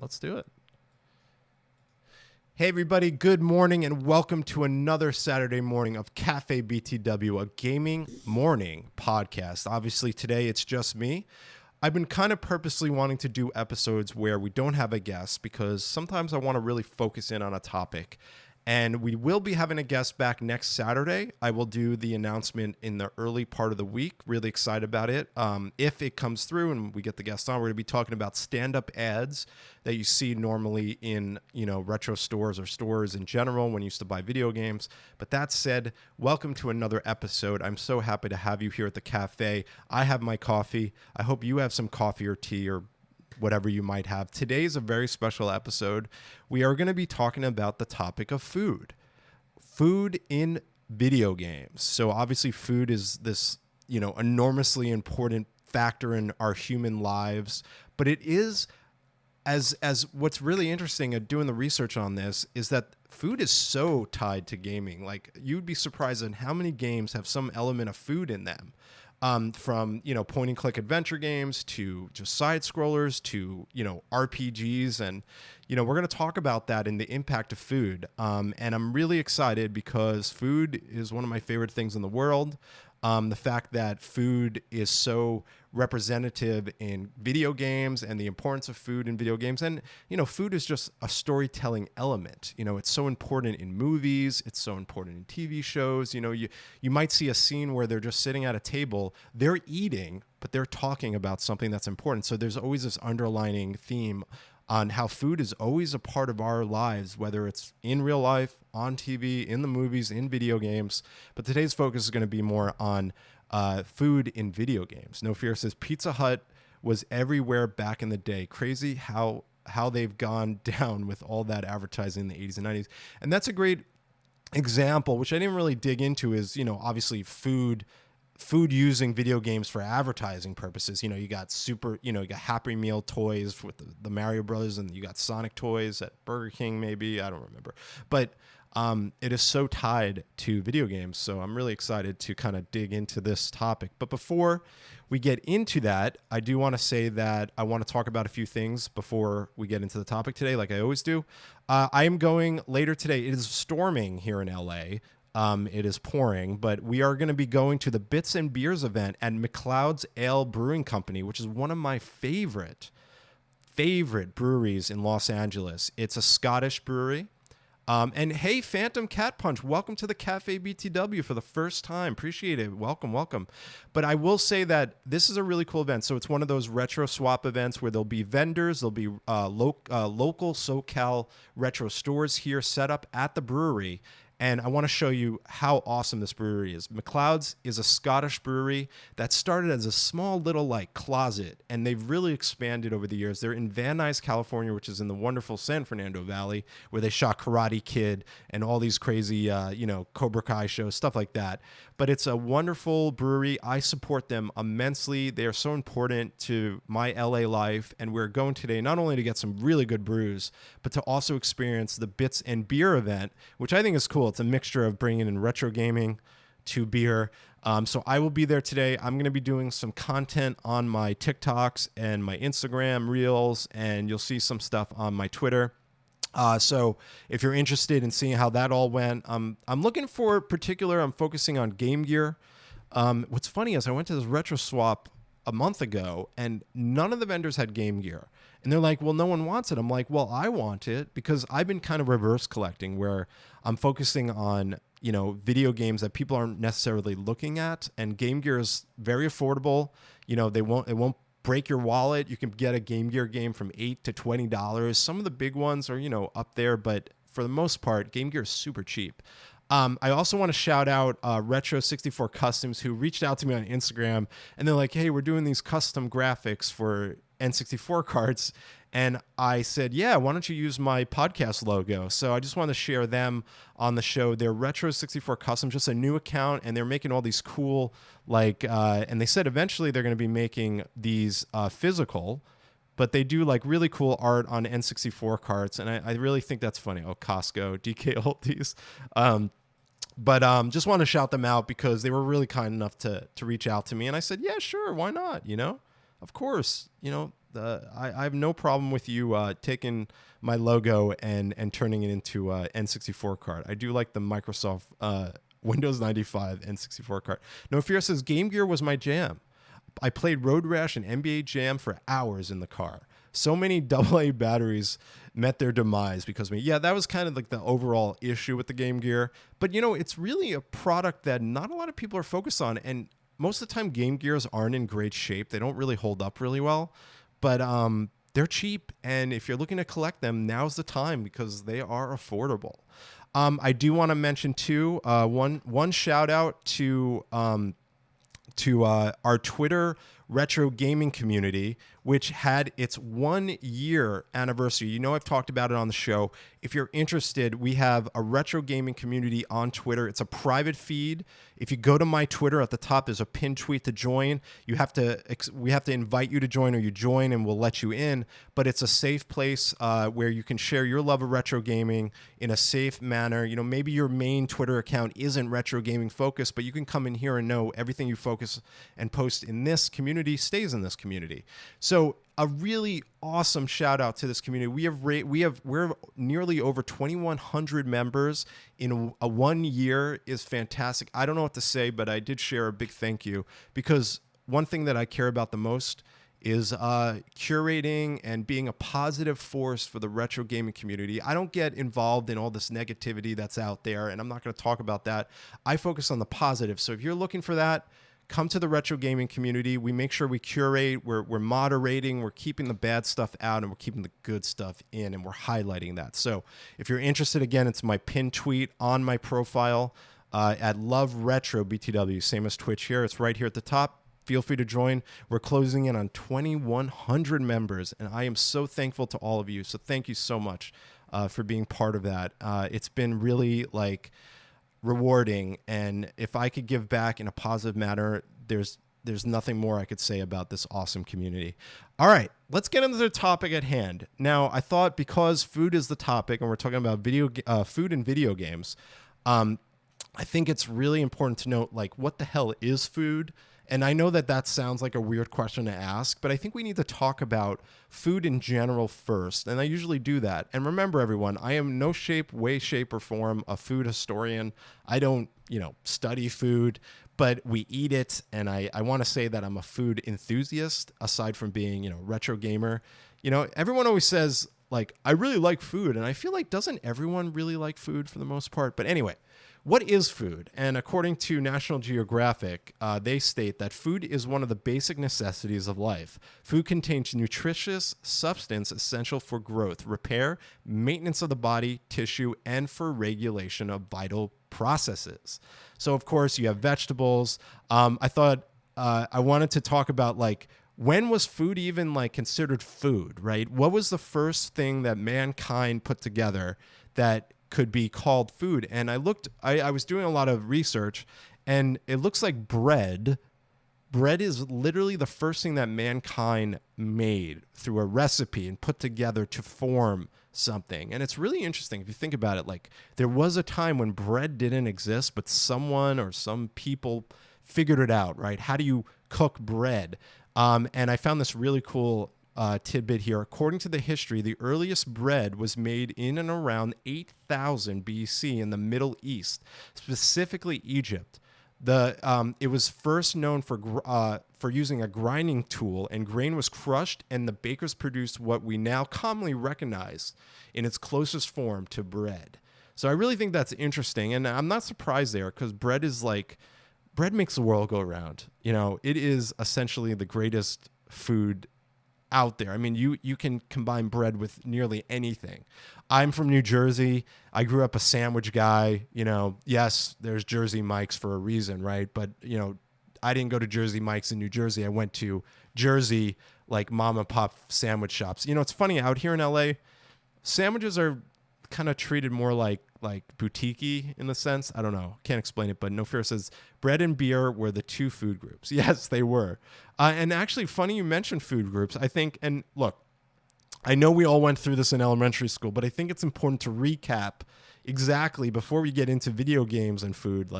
Let's do it. Hey, everybody. Good morning and welcome to another Saturday morning of Cafe BTW, a gaming morning podcast. Obviously, today it's just me. I've been kind of purposely wanting to do episodes where we don't have a guest because sometimes I want to really focus in on a topic. And we will be having a guest back next Saturday. I will do the announcement in the early part of the week. Really excited about it. If it comes through and we get the guest on, we're going to be talking about stand-up ads that you see normally in, retro stores or stores in general when you used to buy video games. But that said, welcome to another episode. I'm so happy to have you here at the cafe. I have my coffee. I hope you have some coffee or tea or whatever you might have. Today's a very special episode. We are going to be talking about the topic of food in video games. So obviously food is this, enormously important factor in our human lives, but it is as what's really interesting at doing the research on this is that food is so tied to gaming. Like you'd be surprised at how many games have some element of food in them. From point and click adventure games to just side scrollers to RPGs, and we're going to talk about that and the impact of food. And I'm really excited because food is one of my favorite things in the world. The fact that food is so representative in video games and the importance of food in video games. And, food is just a storytelling element. It's so important in movies. It's so important in TV shows. You might see a scene where they're just sitting at a table, they're eating, but they're talking about something that's important. So there's always this underlining theme on how food is always a part of our lives, whether it's in real life, on TV, in the movies, in video games. But today's focus is going to be more on food in video games. No Fear says Pizza Hut was everywhere back in the day. Crazy how they've gone down with all that advertising in the 80s and 90s. And that's a great example, which I didn't really dig into, is, obviously food using video games for advertising purposes. You got you got Happy Meal toys with the Mario Brothers, and you got Sonic toys at Burger King, maybe. I don't remember. But it is so tied to video games. So I'm really excited to kind of dig into this topic. But before we get into that, I do want to say that I want to talk about a few things before we get into the topic today, like I always do. I am going later today. It is storming here in LA. It is pouring, but we are going to be going to the Bits and Beers event at McLeod's Ale Brewing Company, which is one of my favorite breweries in Los Angeles. It's a Scottish brewery. And hey, Phantom Cat Punch, welcome to the Cafe BTW for the first time. Appreciate it. Welcome. But I will say that this is a really cool event. So it's one of those retro swap events where there'll be vendors, there'll be local SoCal retro stores here set up at the brewery. And I want to show you how awesome this brewery is. McLeod's is a Scottish brewery that started as a small little closet, and they've really expanded over the years. They're in Van Nuys, California, which is in the wonderful San Fernando Valley, where they shot Karate Kid and all these crazy, Cobra Kai shows, stuff like that. But it's a wonderful brewery. I support them immensely. They are so important to my LA life, and we're going today not only to get some really good brews, but to also experience the Bits and Beer event, which I think is cool. It's a mixture of bringing in retro gaming to beer. So I will be there today. I'm going to be doing some content on my TikToks and my Instagram Reels, and you'll see some stuff on my Twitter. So if you're interested in seeing how that all went, I'm looking for I'm focusing on Game Gear. What's funny is I went to this retro swap a month ago and none of the vendors had Game Gear. And they're like, well, no one wants it. I'm like, well, I want it because I've been kind of reverse collecting where I'm focusing on, video games that people aren't necessarily looking at. And Game Gear is very affordable. It won't break your wallet. You can get a Game Gear game from $8 to $20. Some of the big ones are, up there, but for the most part, Game Gear is super cheap. I also want to shout out Retro 64 Customs, who reached out to me on Instagram, and they're like, hey, we're doing these custom graphics for N64 cards. And I said, yeah, why don't you use my podcast logo? So I just want to share them on the show. They're Retro 64 Custom, just a new account, and they're making all these cool, and they said eventually they're going to be making these physical, but they do really cool art on N64 cards, and I really think that's funny. Oh, Costco, DK Oldies. But just want to shout them out because they were really kind enough to reach out to me, and I said, yeah, sure, why not, Of course, I have no problem with you taking my logo and turning it into a N64 card. I do like the Microsoft Windows 95 N64 card. No Fear says Game Gear was my jam. I played Road Rash and NBA Jam for hours in the car. So many AA batteries met their demise because of me. Yeah, that was kind of like the overall issue with the Game Gear. But, you know, it's really a product that not a lot of people are focused on. And most of the time, Game Gears aren't in great shape. They don't really hold up really well. But they're cheap. And if you're looking to collect them, now's the time because they are affordable. I do want to mention, too, one shout out to our Twitter retro gaming community, which had its 1 year anniversary. You know, I've talked about it on the show. If you're interested, we have a retro gaming community on Twitter. It's a private feed. If you go to my Twitter at the top, there's a pinned tweet to join. We have to invite you to join, or you join and we'll let you in. But it's a safe place where you can share your love of retro gaming in a safe manner. You know, maybe your main Twitter account isn't retro gaming focused, but you can come in here and know everything you focus and post in this community stays in this community. So a really awesome shout out to this community. We're nearly over 2,100 members in a 1 year is fantastic. I don't know what to say, but I did share a big thank you because one thing that I care about the most is curating and being a positive force for the retro gaming community. I don't get involved in all this negativity that's out there, and I'm not going to talk about that. I focus on the positive. So if you're looking for that, come to the retro gaming community. We make sure we curate, we're moderating, we're keeping the bad stuff out, and we're keeping the good stuff in, and we're highlighting that. So if you're interested, again, it's my pinned tweet on my profile at Love Retro BTW, same as Twitch here. It's right here at the top. Feel free to join. We're closing in on 2,100 members, and I am so thankful to all of you. So thank you so much for being part of that. It's been really rewarding, and if I could give back in a positive manner, there's nothing more I could say about this awesome community. All right, let's get into the topic at hand. Now, I thought because food is the topic and we're talking about food and video games, I think it's really important to note, what the hell is food? And I know that sounds like a weird question to ask, but I think we need to talk about food in general first. And I usually do that. And remember, everyone, I am no way, shape, or form a food historian. I don't, study food, but we eat it. And I want to say that I'm a food enthusiast, aside from being, retro gamer. Everyone always says, I really like food. And I feel like, doesn't everyone really like food for the most part? But anyway, what is food? And according to National Geographic, they state that food is one of the basic necessities of life. Food contains nutritious substance essential for growth, repair, maintenance of the body, tissue, and for regulation of vital processes. So, of course, you have vegetables. I thought I wanted to talk about, when was food even considered food, right? What was the first thing that mankind put together that could be called food? And I was doing a lot of research, and it looks like bread is literally the first thing that mankind made through a recipe and put together to form something. And it's really interesting if you think about it. There was a time when bread didn't exist, but someone or some people figured it out, right? How do you cook bread? And I found this really cool tidbit here. According to the history, the earliest bread was made in and around 8000 BC in the Middle East, specifically Egypt. It was first known for using a grinding tool, and grain was crushed, and the bakers produced what we now commonly recognize in its closest form to bread. So I really think that's interesting, and I'm not surprised there, because bread makes the world go around. It is essentially the greatest food out there. I mean, you can combine bread with nearly anything. I'm from New Jersey. I grew up a sandwich guy. Yes, there's Jersey Mike's for a reason, right? But, I didn't go to Jersey Mike's in New Jersey. I went to Jersey, mom and pop sandwich shops. It's funny, out here in LA, sandwiches are kind of treated more like boutique-y in the sense. I don't know. Can't explain it, but No Fear says bread and beer were the two food groups. Yes, they were. And actually, funny you mentioned food groups. I think, and look, I know we all went through this in elementary school, but I think it's important to recap exactly before we get into video games and food,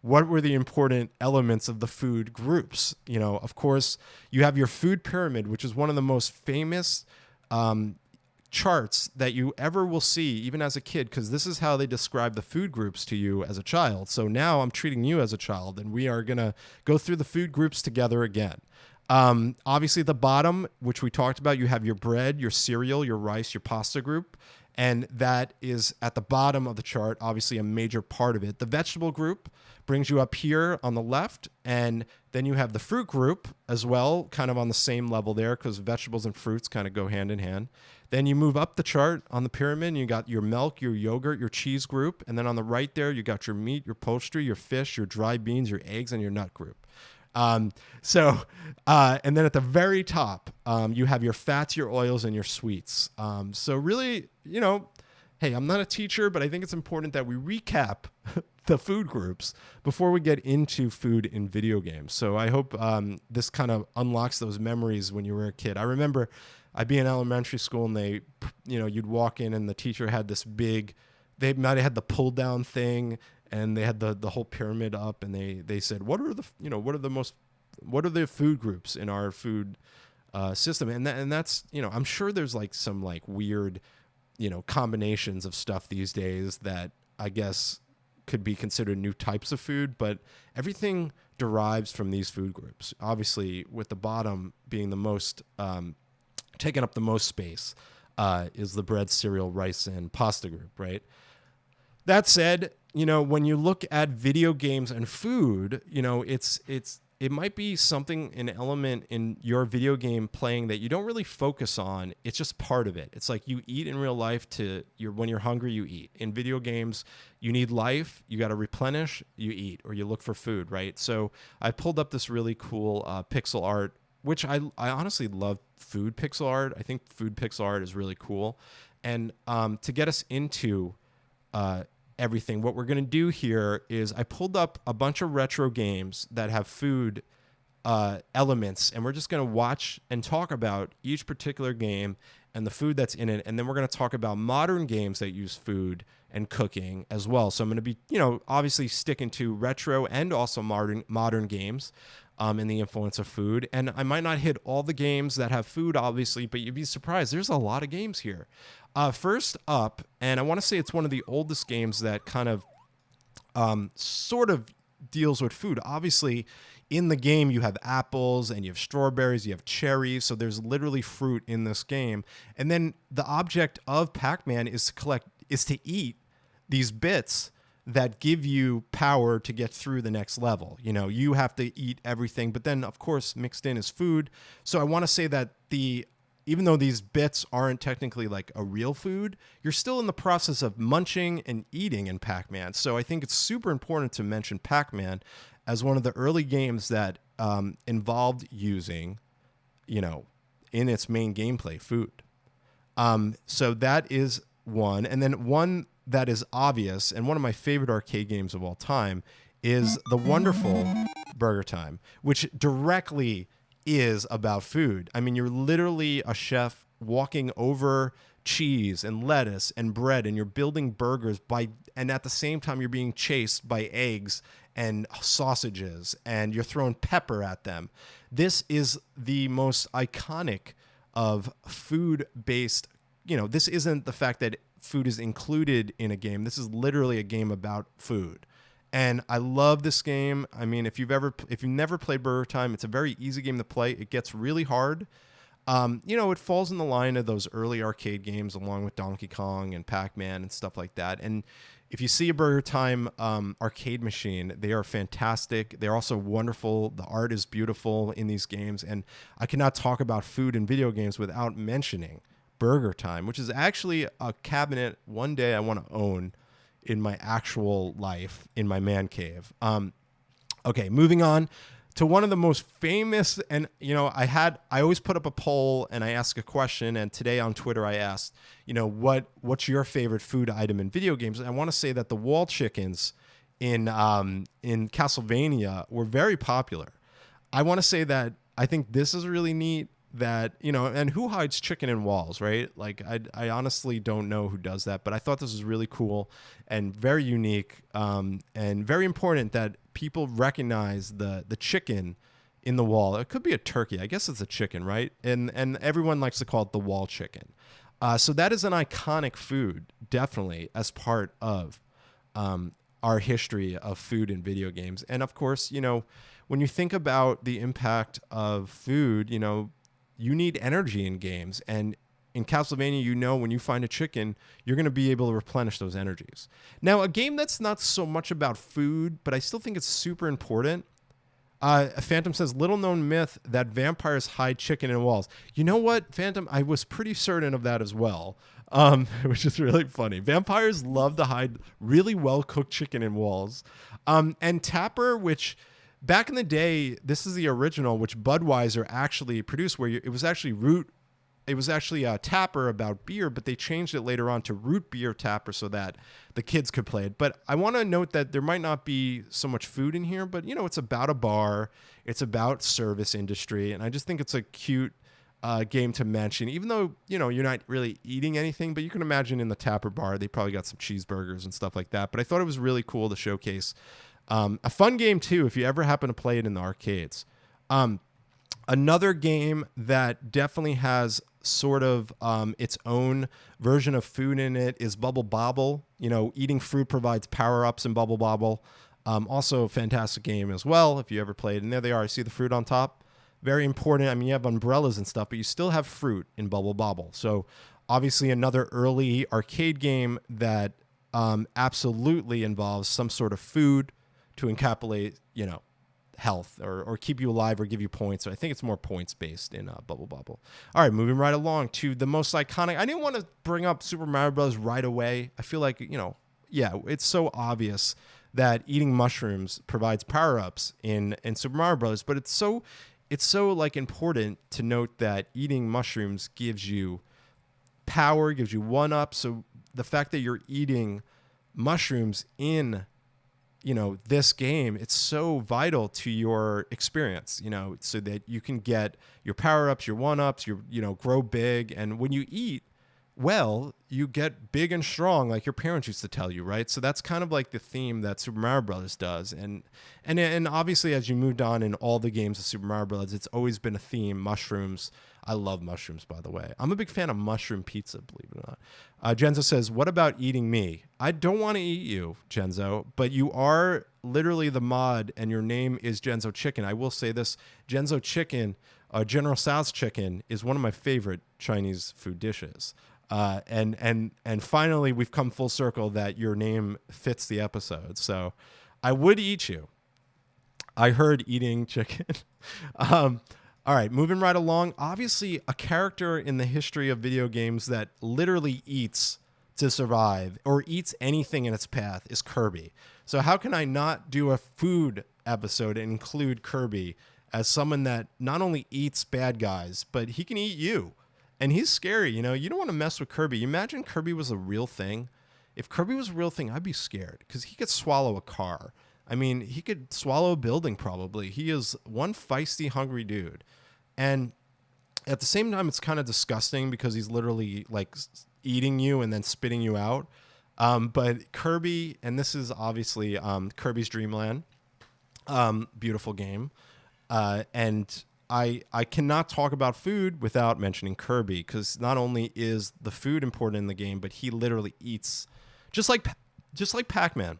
what were the important elements of the food groups? Of course, you have your food pyramid, which is one of the most famous charts that you ever will see, even as a kid, because this is how they describe the food groups to you as a child. So now I'm treating you as a child, and we are going to go through the food groups together again. Obviously, at the bottom, which we talked about, you have your bread, your cereal, your rice, your pasta group. And that is at the bottom of the chart, obviously a major part of it. The vegetable group brings you up here on the left. And then you have the fruit group as well, kind of on the same level there, because vegetables and fruits kind of go hand in hand. Then you move up the chart on the pyramid, and you got your milk, your yogurt, your cheese group. And then on the right there, you got your meat, your poultry, your fish, your dry beans, your eggs, and your nut group. And then at the very top, you have your fats, your oils, and your sweets. So really, hey, I'm not a teacher, but I think it's important that we recap the food groups before we get into food in video games. So I hope this kind of unlocks those memories when you were a kid. I remember I'd be in elementary school, and you'd walk in, and the teacher had this big, they might have had the pull down thing, and they had the whole pyramid up, and they said, what are the food groups in our food system? And that's, I'm sure there's like some like weird, combinations of stuff these days that I guess could be considered new types of food, but everything derives from these food groups. Obviously, with the bottom being the most, taking up the most space, is the bread, cereal, rice, and pasta group, right? That said, when you look at video games and food, it might be something, an element in your video game playing that you don't really focus on. It's just part of it. It's like you eat in real life when you're hungry, you eat. In video games, you need life, you got to replenish, you eat, or you look for food, right? So I pulled up this really cool pixel art, which I honestly love food pixel art. I think food pixel art is really cool. And to get us into everything, what we're going to do here is I pulled up a bunch of retro games that have food elements, and we're just going to watch and talk about each particular game and the food that's in it, and then we're going to talk about modern games that use food and cooking as well. So I'm going to be, obviously sticking to retro and also modern games and the influence of food. And I might not hit all the games that have food, obviously, but you'd be surprised. There's a lot of games here. First up, and I want to say it's one of the oldest games that kind of sort of deals with food. Obviously, in the game, you have apples and you have strawberries, you have cherries. So there's literally fruit in this game. And then the object of Pac-Man is to eat these bits that give you power to get through the next level. You have to eat everything, but then of course mixed in is food. So I want to say that even though these bits aren't technically like a real food, you're still in the process of munching and eating in Pac-Man. So I think it's super important to mention Pac-Man as one of the early games that involved using, in its main gameplay, food. So that is one. And then one that is obvious, and one of my favorite arcade games of all time, is the wonderful Burger Time, which directly is about food. I mean, you're literally a chef walking over cheese and lettuce and bread, and you're building burgers and at the same time you're being chased by eggs and sausages, and you're throwing pepper at them. This is the most iconic of food-based, this isn't the fact that food is included in a game. This is literally a game about food. And I love this game. I mean, if you've never played Burger Time, it's a very easy game to play. It gets really hard. It falls in the line of those early arcade games along with Donkey Kong and Pac-Man and stuff like that. And if you see a Burger Time arcade machine, they are fantastic. They're also wonderful. The art is beautiful in these games. And I cannot talk about food in video games without mentioning Burger Time, which is actually a cabinet one day I want to own in my actual life in my man cave. Okay, moving on to one of the most famous, and I always put up a poll and I ask a question, and today on Twitter I asked, what's your favorite food item in video games? And I want to say that the wall chickens in Castlevania were very popular. I want to say that I think this is really neat. that, and who hides chicken in walls, right? Like I honestly don't know who does that, but I thought this was really cool and very unique, and very important that people recognize the chicken in the wall. It could be a turkey. I guess it's a chicken, right? And everyone likes to call it the wall chicken. So that is an iconic food, definitely, as part of our history of food in video games. And of course, when you think about the impact of food, you need energy in games. And in Castlevania, when you find a chicken, you're going to be able to replenish those energies. Now, a game that's not so much about food, but I still think it's super important. Phantom says, little known myth that vampires hide chicken in walls. You know what, Phantom? I was pretty certain of that as well, which is really funny. Vampires love to hide really well-cooked chicken in walls. And Tapper, which back in the day, this is the original, which Budweiser actually produced, where it was actually a Tapper about beer, but they changed it later on to root beer Tapper so that the kids could play it. But I want to note that there might not be so much food in here, but it's about a bar, it's about service industry, and I just think it's a cute game to mention, even though you're not really eating anything, but you can imagine in the Tapper bar they probably got some cheeseburgers and stuff like that. But I thought it was really cool to showcase a fun game too if you ever happen to play it in the arcades. Another game that definitely has sort of its own version of food in it is Bubble Bobble. Eating fruit provides power-ups in Bubble Bobble. Also a fantastic game as well if you ever played. And there they are. I see the fruit on top. Very important. I mean, you have umbrellas and stuff, but you still have fruit in Bubble Bobble. So obviously another early arcade game that absolutely involves some sort of food to encapsulate, health or keep you alive or give you points. So I think it's more points based in Bubble Bobble. All right, moving right along to the most iconic. I didn't want to bring up Super Mario Bros. Right away. I feel like, it's so obvious that eating mushrooms provides power-ups in Super Mario Bros. But it's so like important to note that eating mushrooms gives you power, gives you one-up. So the fact that you're eating mushrooms in this game, it's so vital to your experience, so that you can get your power-ups, your one-ups, your, grow big. And when you eat well, you get big and strong, like your parents used to tell you, right? So that's kind of like the theme that Super Mario Brothers does. And obviously, as you moved on in all the games of Super Mario Brothers, it's always been a theme, mushrooms. I love mushrooms, by the way. I'm a big fan of mushroom pizza, believe it or not. Genzo says, what about eating me? I don't want to eat you, Genzo, but you are literally the mod, and your name is Genzo Chicken. I will say this, Genzo Chicken, General Tso's chicken, is one of my favorite Chinese food dishes. And finally, we've come full circle that your name fits the episode. So I would eat you. I heard eating chicken. All right, moving right along. Obviously, a character in the history of video games that literally eats to survive or eats anything in its path is Kirby. So how can I not do a food episode and include Kirby as someone that not only eats bad guys, but he can eat you? And he's scary, you don't want to mess with Kirby. Imagine Kirby was a real thing. If Kirby was a real thing, I'd be scared because he could swallow a car. I mean, he could swallow a building probably. He is one feisty, hungry dude. And at the same time, it's kind of disgusting because he's literally like eating you and then spitting you out. But Kirby, and this is obviously Kirby's Dream Land, beautiful game. And I cannot talk about food without mentioning Kirby, because not only is the food important in the game, but he literally eats just like Pac-Man.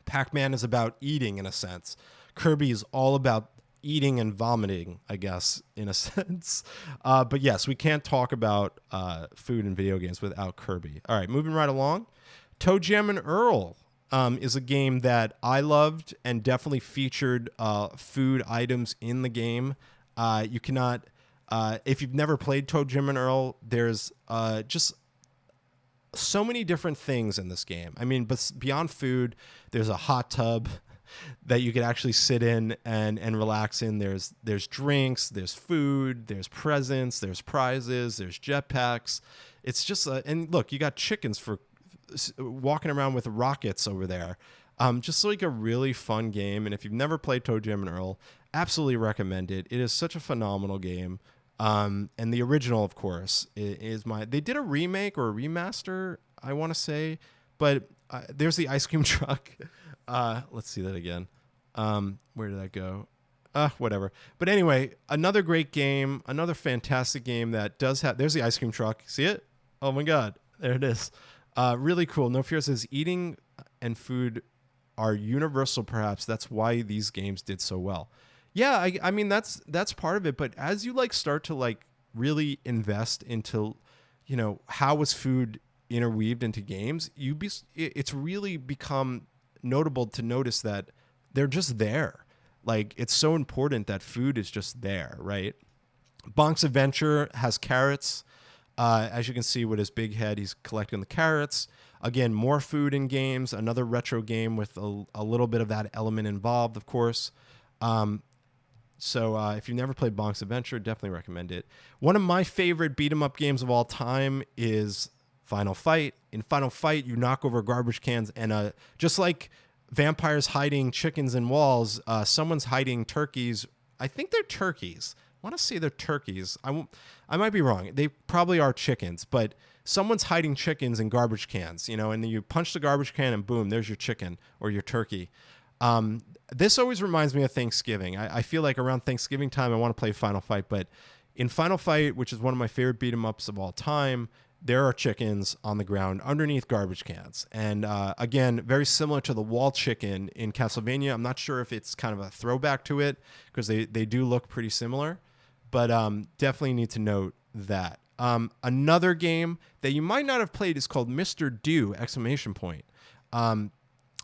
Pac-Man is about eating in a sense. Kirby is all about eating and vomiting, I guess, in a sense. But yes, we can't talk about food in video games without Kirby. All right, moving right along. Toe Jam and Earl is a game that I loved and definitely featured food items in the game. You cannot, if you've never played Toe Jam and Earl, there's just so many different things in this game. I mean, but beyond food, there's a hot tub that you could actually sit in and relax in. There's drinks, there's food, there's presents, there's prizes, there's jetpacks. It's just and look, you got chickens for walking around with rockets over there. Just like a really fun game. And if you've never played Toe Jam and Earl, absolutely recommend it. It is such a phenomenal game. And the original, of course, is my. They did a remake or a remaster, I want to say, but there's the ice cream truck. Let's see that again. Where did that go? Whatever. But anyway, another great game, another fantastic game that does have. There's the ice cream truck. See it? Oh my God, there it is. Really cool. No Fear says eating and food are universal. Perhaps that's why these games did so well. Yeah, I mean that's part of it. But as you like start to like really invest into, how was food interweaved into games, it's really become notable to notice that they're just there. Like it's so important that food is just there, right? Bonk's Adventure has carrots. As you can see with his big head, he's collecting the carrots. Again, more food in games. Another retro game with a little bit of that element involved, of course. So if you've never played Bonk's Adventure, definitely recommend it. One of my favorite beat 'em up games of all time is Final Fight. In Final Fight, you knock over garbage cans, and just like vampires hiding chickens in walls, someone's hiding turkeys. I think they're turkeys. I want to say they're turkeys. I might be wrong. They probably are chickens, but someone's hiding chickens in garbage cans, and then you punch the garbage can and boom, there's your chicken or your turkey. This always reminds me of Thanksgiving. I feel like around Thanksgiving time, I want to play Final Fight, but in Final Fight, which is one of my favorite beat 'em ups of all time, there are chickens on the ground underneath garbage cans. And again, very similar to the wall chicken in Castlevania. I'm not sure if it's kind of a throwback to it because they do look pretty similar, but definitely need to note that. Another game that you might not have played is called Mr. Do! And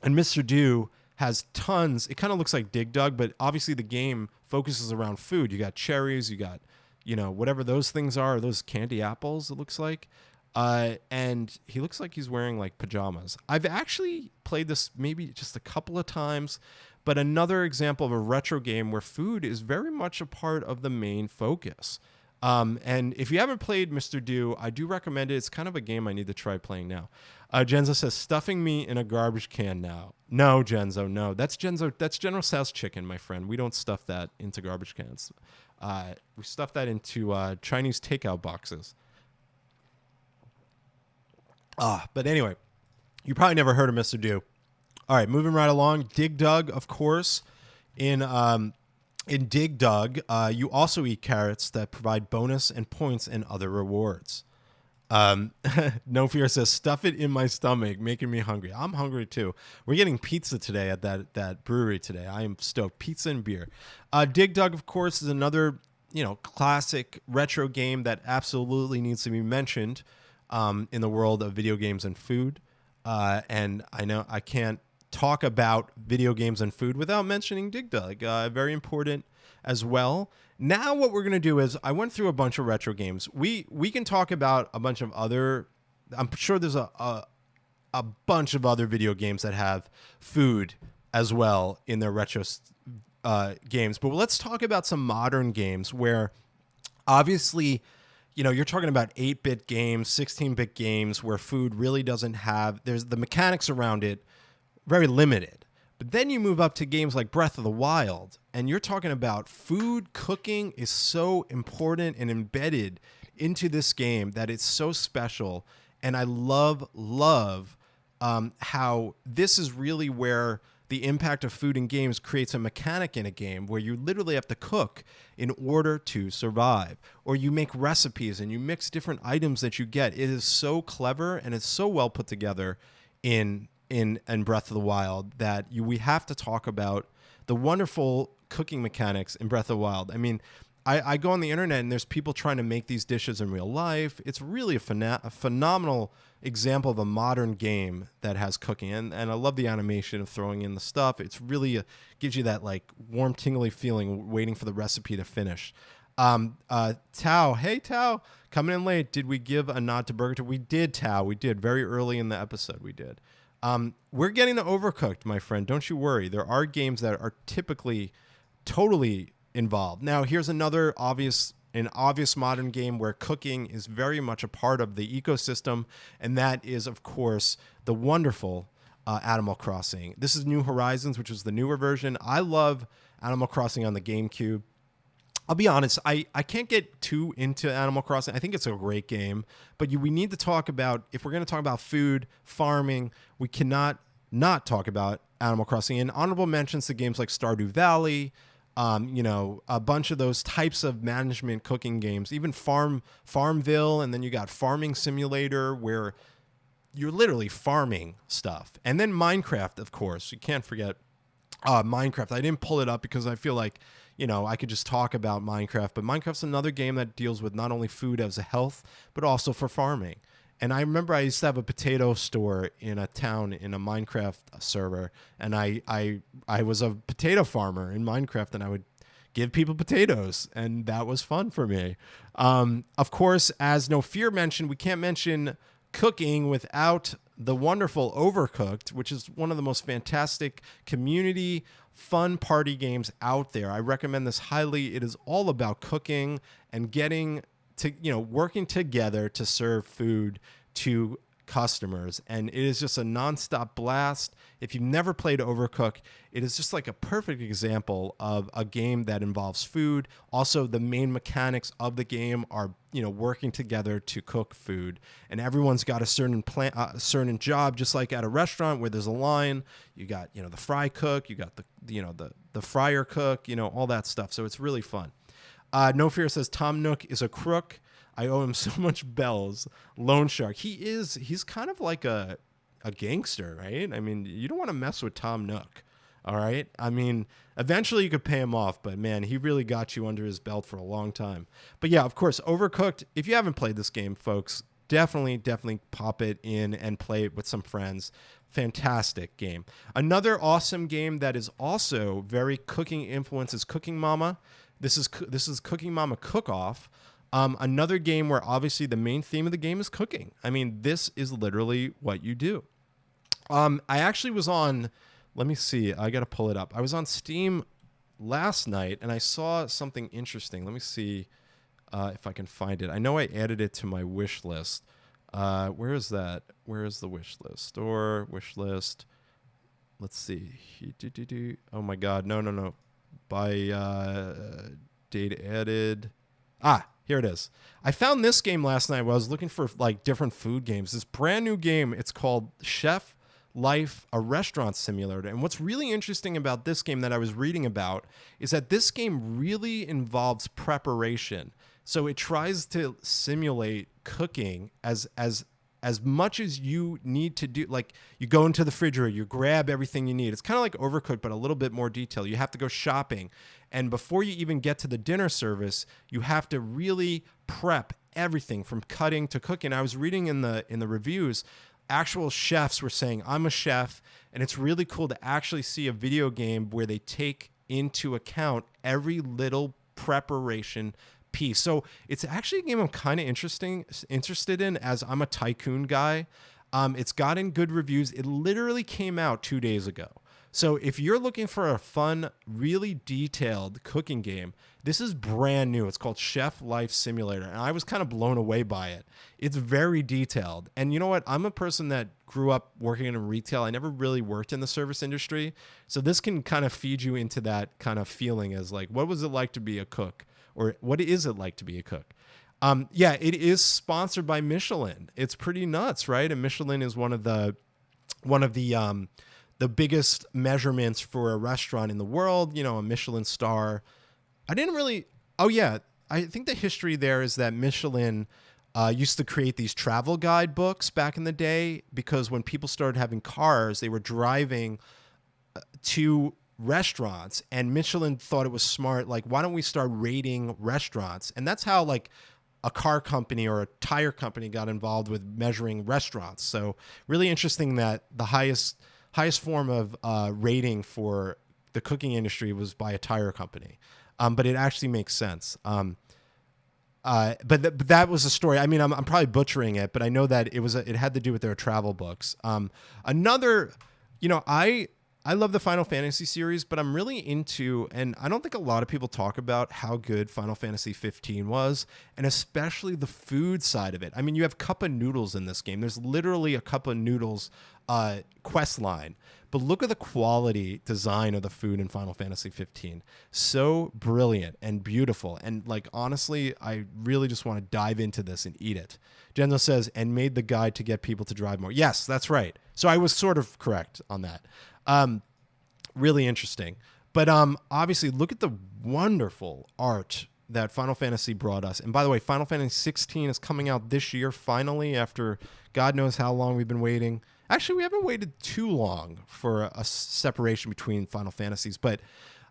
Mr. Do! Has tons. It kind of looks like Dig Dug, but obviously the game focuses around food. You got cherries, you got, whatever those things are, those candy apples, it looks like. And he looks like he's wearing like pajamas. I've actually played this maybe just a couple of times, but another example of a retro game where food is very much a part of the main focus. And if you haven't played Mr. Do, I do recommend it. It's kind of a game I need to try playing now. Genzo says, stuffing me in a garbage can now. No, Genzo, no. That's General Tso's chicken, my friend. We don't stuff that into garbage cans. We stuff that into Chinese takeout boxes. But anyway, you probably never heard of Mr. Do. All right, moving right along. Dig Dug, of course. In Dig Dug, you also eat carrots that provide bonus and points and other rewards. No Fear says, stuff it in my stomach, making me hungry. I'm hungry too. We're getting pizza today at that brewery today. I am stoked. Pizza and beer. Dig Dug, of course, is another classic retro game that absolutely needs to be mentioned in the world of video games and food. And I know I can't talk about video games and food without mentioning Dig Dug. Very important as well. Now what we're going to do is I went through a bunch of retro games. We can talk about a bunch of other, I'm sure there's a bunch of other video games that have food as well in their retro games. But let's talk about some modern games where obviously, you're talking about 8-bit games, 16-bit games where food really doesn't have, there's the mechanics around it very limited. But then you move up to games like Breath of the Wild, and you're talking about food. Cooking is so important and embedded into this game that it's so special. And I love how this is really where the impact of food in games creates a mechanic in a game where you literally have to cook in order to survive, or you make recipes and you mix different items that you get. It is so clever and it's so well put together in Breath of the Wild that we have to talk about the wonderful cooking mechanics in Breath of the Wild. I mean, I go on the internet and there's people trying to make these dishes in real life. It's really a phenomenal example of a modern game that has cooking. And I love the animation of throwing in the stuff. It's really gives you that like warm, tingly feeling waiting for the recipe to finish. Tao, hey Tao, coming in late. Did we give a nod to Burger Time? We did, Tao. We did very early in the episode. We did. We're getting to Overcooked, my friend. Don't you worry. There are games that are typically totally involved. Now, here's another obvious modern game where cooking is very much a part of the ecosystem, and that is, of course, the wonderful Animal Crossing. This is New Horizons, which is the newer version. I love Animal Crossing on the GameCube. I'll be honest, I can't get too into Animal Crossing. I think it's a great game, but we need to talk about, if we're going to talk about food, farming, we cannot not talk about Animal Crossing. And honorable mentions to games like Stardew Valley, a bunch of those types of management cooking games, even Farmville, and then you got Farming Simulator where you're literally farming stuff. And then Minecraft, of course, you can't forget Minecraft. I didn't pull it up because I feel like, I could just talk about Minecraft, but Minecraft's another game that deals with not only food as a health, but also for farming. And I remember I used to have a potato store in a town in a Minecraft server, and I was a potato farmer in Minecraft, and I would give people potatoes, and that was fun for me. Of course, as No Fear mentioned, we can't mention cooking without the wonderful Overcooked, which is one of the most fantastic community fun party games out there. I recommend this highly. It is all about cooking and getting to, working together to serve food to customers. And it is just a nonstop blast. If you've never played Overcooked, it is just like a perfect example of a game that involves food. Also, the main mechanics of the game are, working together to cook food. And everyone's got a certain job, just like at a restaurant where there's a line. You got, the fry cook, you got the fryer cook, all that stuff. So it's really fun. No Fear says Tom Nook is a crook. I owe him so much bells. Loan Shark. He's kind of like a gangster, right? I mean, you don't want to mess with Tom Nook. All right. I mean, eventually you could pay him off, but man, he really got you under his belt for a long time. But yeah, of course, Overcooked. If you haven't played this game, folks, definitely pop it in and play it with some friends. Fantastic game. Another awesome game that is also very cooking influenced is Cooking Mama. This is Cooking Mama Cook-Off. Another game where obviously the main theme of the game is cooking. I mean, this is literally what you do. I actually was on, let me see, I got to pull it up. I was on Steam last night and I saw something interesting. Let me see if I can find it. I know I added it to my wish list. Where is that? Where is the wish list? Store, wish list. Let's see. Oh my God. No. By date added. Here it is. I found this game last night while I was looking for like different food games. This brand new game. It's called Chef Life, a restaurant simulator. And what's really interesting about this game that I was reading about is that this game really involves preparation. So it tries to simulate cooking as much as you need to do. Like you go into the refrigerator, you grab everything you need. It's kind of like Overcooked, but a little bit more detail. You have to go shopping. And before you even get to the dinner service, you have to really prep everything from cutting to cooking. I was reading in the reviews, actual chefs were saying, I'm a chef, and it's really cool to actually see a video game where they take into account every little preparation piece. So it's actually a game I'm kind of interested in, as I'm a tycoon guy. It's gotten good reviews. It literally came out 2 days ago. So if you're looking for a fun, really detailed cooking game, this is brand new. It's called Chef Life Simulator, and I was kind of blown away by it. It's very detailed. And you know what? I'm a person that grew up working in retail. I never really worked in the service industry. So this can kind of feed you into that kind of feeling as like, what was it like to be a cook? Or what is it like to be a cook? It is sponsored by Michelin. It's pretty nuts, right? And Michelin is one of the biggest measurements for a restaurant in the world. A Michelin star. I think the history there is that Michelin used to create these travel guide books back in the day, because when people started having cars, they were driving to restaurants, and Michelin thought it was smart. Like, why don't we start rating restaurants? And that's how like a car company or a tire company got involved with measuring restaurants. So really interesting that the highest form of rating for the cooking industry was by a tire company. But it actually makes sense. But that was a story. I mean, I'm probably butchering it, but I know that it had to do with their travel books. I love the Final Fantasy series, but I'm really into, and I don't think a lot of people talk about how good Final Fantasy 15 was, and especially the food side of it. I mean, you have cup of noodles in this game. There's literally a cup of noodles quest line. But look at the quality design of the food in Final Fantasy 15. So brilliant and beautiful. And like, honestly, I really just want to dive into this and eat it. Genzo says, and made the guide to get people to drive more. Yes, that's right. So I was sort of correct on that. Really interesting. But obviously, look at the wonderful art that Final Fantasy brought us. And by the way, Final Fantasy 16 is coming out this year, finally, after God knows how long we've been waiting. Actually, we haven't waited too long for a separation between Final Fantasies, but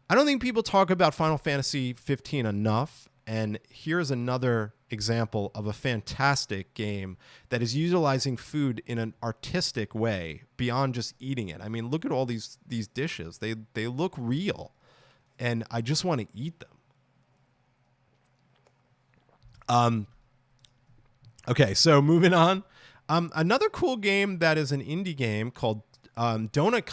I don't think people talk about Final Fantasy 15 enough. And here's another example of a fantastic game that is utilizing food in an artistic way beyond just eating it. I mean, look at all these dishes. They look real, and I just want to eat them. Okay, so moving on. Another cool game that is an indie game called Donut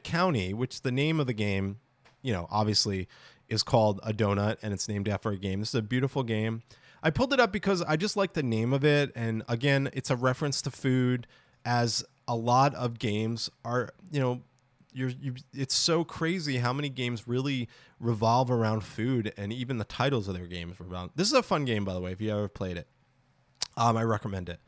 County, which the name of the game, obviously is called a donut, and it's named after a game. This is a beautiful game. I pulled it up because I just like the name of it, and again, it's a reference to food, as a lot of games are. It's so crazy how many games really revolve around food, and even the titles of their games revolve. This is a fun game, by the way, if you ever played it. I recommend it.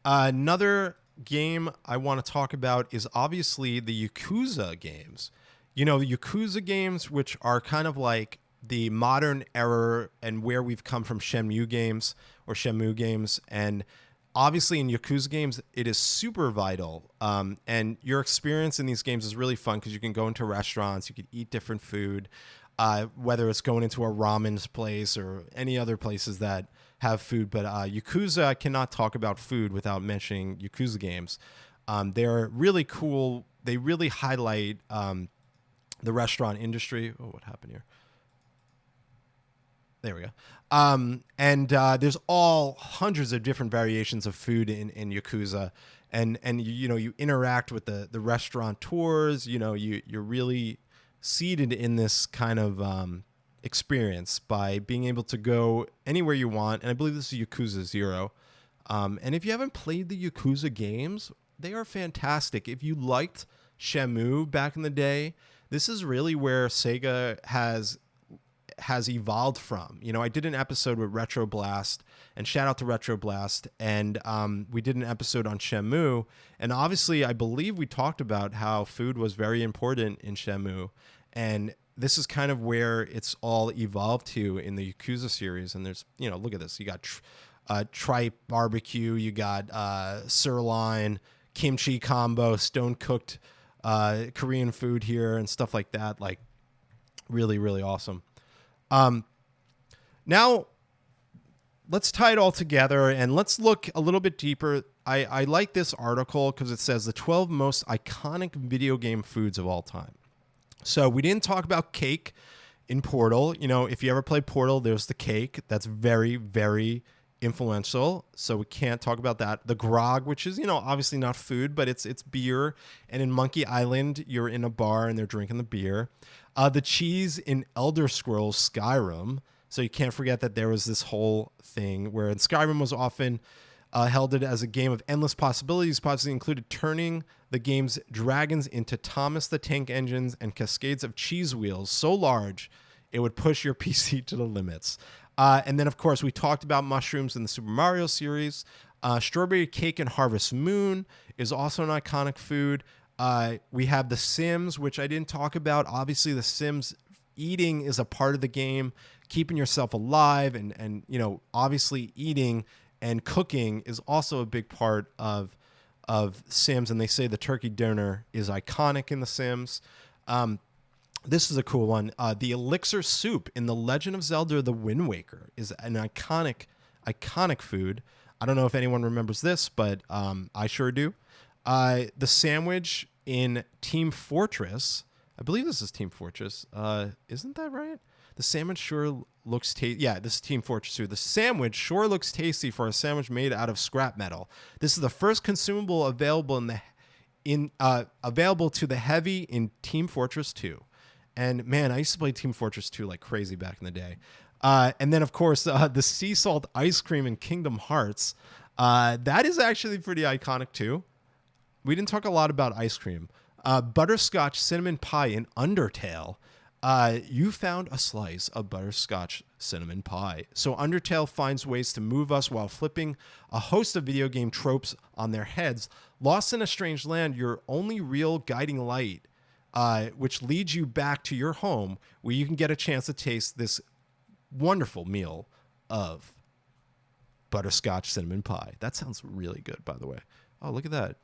Another game I want to talk about is obviously the Yakuza games. The Yakuza games, which are kind of like the modern era and where we've come from Shenmue games. And obviously in Yakuza games, it is super vital. And your experience in these games is really fun because you can go into restaurants, you can eat different food, whether it's going into a ramen place or any other places that have food. But Yakuza, I cannot talk about food without mentioning Yakuza games. They're really cool. They really highlight the restaurant industry. Oh, what happened here? There we go. And there's all hundreds of different variations of food in Yakuza. And you interact with the restaurateurs. You're really seated in this kind of experience by being able to go anywhere you want. And I believe this is Yakuza 0. And if you haven't played the Yakuza games, they are fantastic. If you liked Shenmue back in the day, this is really where Sega has evolved from. I did an episode with Retro Blast, and shout out to Retro Blast, and we did an episode on Shenmue, and obviously I believe we talked about how food was very important in Shenmue, and this is kind of where it's all evolved to in the Yakuza series. And there's, look at this. You got tripe barbecue, you got sirloin, kimchi combo, stone cooked Korean food here and stuff like that. Like, really, really awesome. Now let's tie it all together and let's look a little bit deeper. I like this article because it says the 12 most iconic video game foods of all time. So we didn't talk about cake in Portal. If you ever played Portal, there's the cake. That's very, very influential. So we can't talk about that. The grog, which is, obviously not food, but it's beer. And in Monkey Island, you're in a bar and they're drinking the beer. The cheese in Elder Scrolls Skyrim. So you can't forget that there was this whole thing where in Skyrim was often held it as a game of endless possibilities, possibly included turning the game's dragons into Thomas the Tank engines and cascades of cheese wheels so large it would push your PC to the limits. And then, of course, we talked about mushrooms in the Super Mario series. Strawberry cake and Harvest Moon is also an iconic food. We have The Sims, which I didn't talk about. Obviously, The Sims eating is a part of the game, keeping yourself alive, and obviously eating and cooking is also a big part of Sims. And they say the turkey dinner is iconic in The Sims. This is a cool one. The elixir soup in The Legend of Zelda: The Wind Waker is an iconic food. I don't know if anyone remembers this, but I sure do. The sandwich in Team Fortress. I believe this is Team Fortress. Isn't that right? The sandwich sure looks tasty. Yeah, this is Team Fortress 2. The sandwich sure looks tasty for a sandwich made out of scrap metal. This is the first consumable available available to the heavy in Team Fortress 2. And man, I used to play Team Fortress 2 like crazy back in the day. And then, of course, the sea salt ice cream in Kingdom Hearts. That is actually pretty iconic too. we didn't talk a lot about ice cream. Butterscotch cinnamon pie in Undertale. You found a slice of butterscotch cinnamon pie. So Undertale finds ways to move us while flipping a host of video game tropes on their heads. Lost in a strange land, your only real guiding light, which leads you back to your home, where you can get a chance to taste this wonderful meal of butterscotch cinnamon pie. That sounds really good, by the way. Oh, look at that.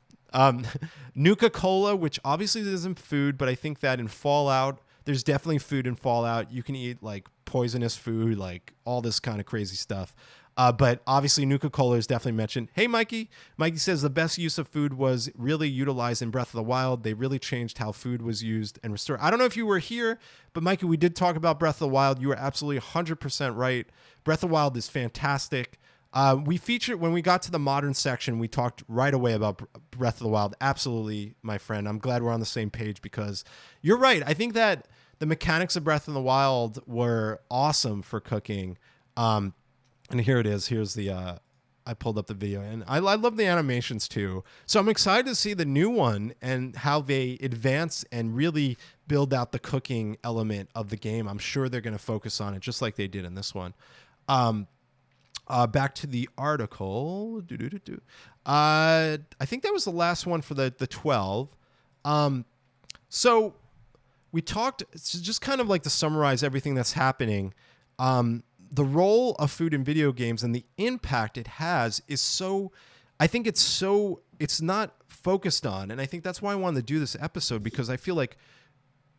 Nuka-Cola, which obviously isn't food, but I think that in Fallout, there's definitely food in Fallout. You can eat like poisonous food, like all this kind of crazy stuff. But obviously Nuka-Cola is definitely mentioned. Hey, Mikey. Mikey says the best use of food was really utilized in Breath of the Wild. They really changed how food was used and restored. I don't know if you were here, but Mikey, we did talk about Breath of the Wild. You were absolutely 100% right. Breath of the Wild is fantastic. We featured, when we got to the modern section, we talked right away about Breath of the Wild. Absolutely, my friend. I'm glad we're on the same page, because you're right. I think that the mechanics of Breath of the Wild were awesome for cooking. And here it is. Here's the, I pulled up the video, and I love the animations too. So I'm excited to see the new one and how they advance and really build out the cooking element of the game. I'm sure they're going to focus on it just like they did in this one. Back to the article. I think that was the last one for the 12. So we talked, just kind of like to summarize everything that's happening. The role of food in video games and the impact it has is so, I think it's not focused on. And I think that's why I wanted to do this episode, because I feel like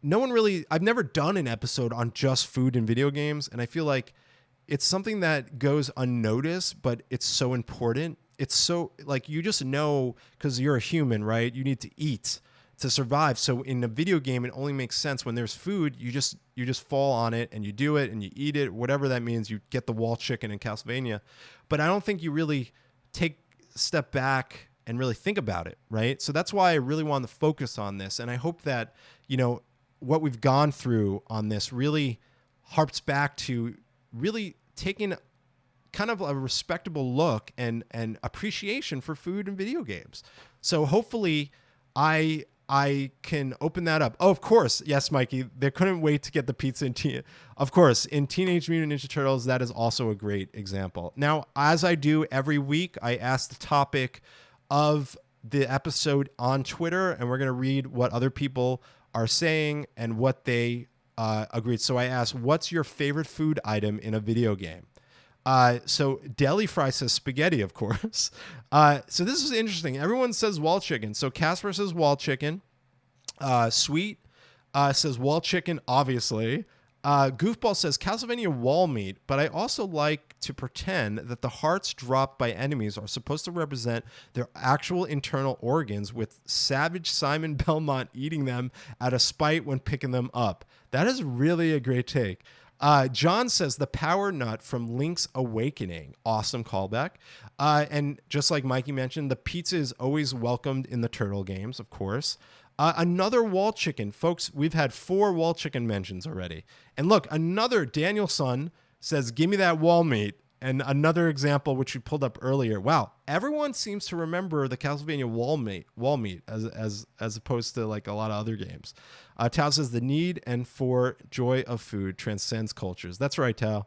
I've never done an episode on just food in video games. And I feel like it's something that goes unnoticed, but it's so important. It's so, like, you just know, because you're a human, right? You need to eat to survive. So in a video game, it only makes sense when there's food. You just fall on it and you do it and you eat it, whatever that means. You get the wall chicken in Castlevania. But I don't think you really take a step back and really think about it, right? So that's why I really want to focus on this. And I hope that, what we've gone through on this really harps back to really taking kind of a respectable look and appreciation for food and video games. So hopefully I can open that up. Oh, of course. Yes, Mikey. They couldn't wait to get the pizza of course, in Teenage Mutant Ninja Turtles, that is also a great example. Now, as I do every week, I ask the topic of the episode on Twitter, and we're going to read what other people are saying and what they agreed. So I asked, what's your favorite food item in a video game? So Deli Fry says spaghetti, of course. So this is interesting. Everyone says wall chicken. So Casper says wall chicken. Sweet says wall chicken, obviously. Goofball says Castlevania wall meat, but I also like to pretend that the hearts dropped by enemies are supposed to represent their actual internal organs, with savage Simon Belmont eating them out of spite when picking them up. That is really a great take. John says the power nut from Link's Awakening. Awesome callback. And just like Mikey mentioned, the pizza is always welcomed in the Turtle games, of course. Another wall chicken. Folks, we've had 4 wall chicken mentions already. And look, another Daniel Son says, give me that wall meat. And another example, which we pulled up earlier. Wow, everyone seems to remember the Castlevania wall meat as opposed to like a lot of other games. Tao says the need and for joy of food transcends cultures. That's right, Tao.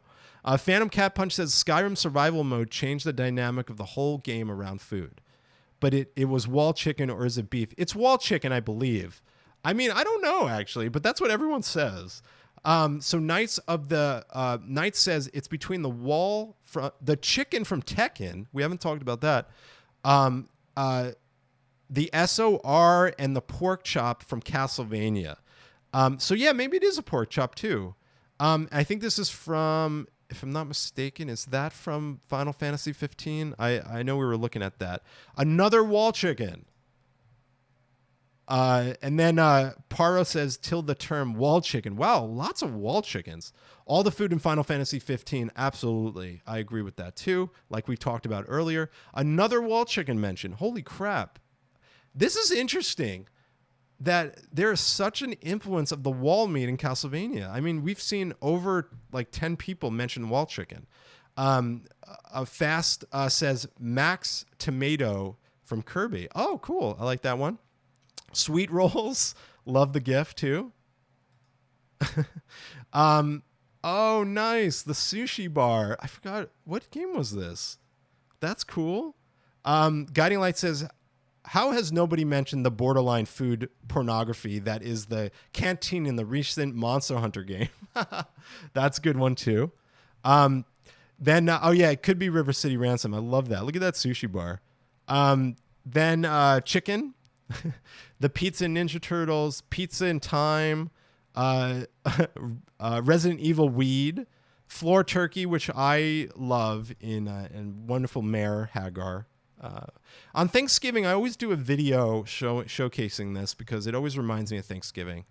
Phantom Cat Punch says Skyrim survival mode changed the dynamic of the whole game around food. But it was wall chicken, or is it beef? It's wall chicken, I believe. I mean, I don't know actually, but that's what everyone says. So Knights of the Knight says it's between the chicken from Tekken. We haven't talked about that. The SOR and the pork chop from Castlevania. So yeah, maybe it is a pork chop too. I think this is from, if I'm not mistaken, is that from Final Fantasy 15? I know we were looking at that. Another wall chicken. And then Paro says, till the term wall chicken. Wow, lots of wall chickens. All the food in Final Fantasy 15, absolutely. I agree with that too, like we talked about earlier. Another wall chicken mention. Holy crap. This is interesting that there is such an influence of the wall meat in Castlevania. I mean, we've seen over like 10 people mention wall chicken. Fast says Max Tomato from Kirby. Oh, cool. I like that one. Sweet rolls. Love the gift too. Oh, nice. The sushi bar. I forgot. What game was this? That's cool. Guiding Light says, how has nobody mentioned the borderline food pornography that is the canteen in the recent Monster Hunter game? That's a good one too. Then, oh yeah, it could be River City Ransom. I love that. Look at that sushi bar. Then chicken, the Pizza Ninja Turtles, Pizza in Time, Resident Evil Weed, Floor Turkey, which I love in wonderful Mayor Hagar. On Thanksgiving, I always do a video showcasing this because it always reminds me of Thanksgiving.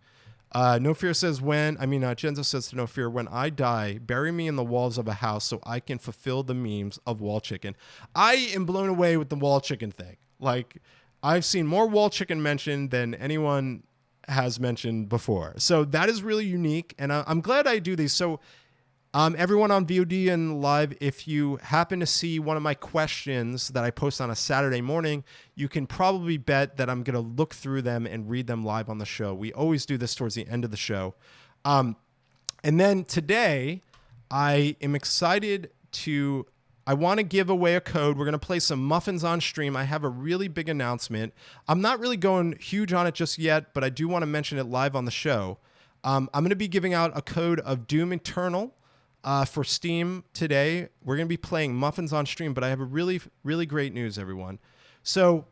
No Fear says Genzo says to No Fear, when I die, bury me in the walls of a house so I can fulfill the memes of wall chicken. I am blown away with the wall chicken thing. Like, I've seen more wall chicken mentioned than anyone has mentioned before. So that is really unique. And I'm glad I do these. So everyone on VOD and live, if you happen to see one of my questions that I post on a Saturday morning, you can probably bet that I'm going to look through them and read them live on the show. We always do this towards the end of the show. And then today, I am excited I want to give away a code. We're going to play some muffins on stream. I have a really big announcement. I'm not really going huge on it just yet, but I do want to mention it live on the show. I'm going to be giving out a code of Doom Eternal for Steam today. We're going to be playing muffins on stream, but I have a really, really great news, everyone. So,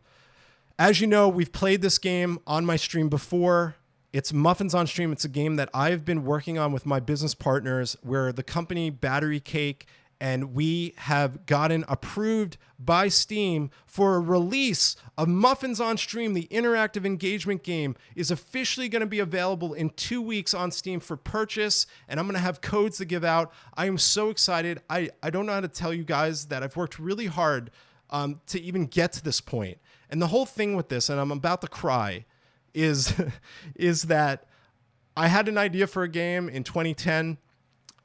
as you know, we've played this game on my stream before. It's Muffins on Stream. It's a game that I've been working on with my business partners. We're the company Battery Cake, and we have gotten approved by Steam for a release of Muffins on Stream. The interactive engagement game is officially going to be available in 2 weeks on Steam for purchase, and I'm going to have codes to give out. I am so excited. I don't know how to tell you guys that I've worked really hard to even get to this point. And the whole thing with this, and I'm about to cry, is that I had an idea for a game in 2010,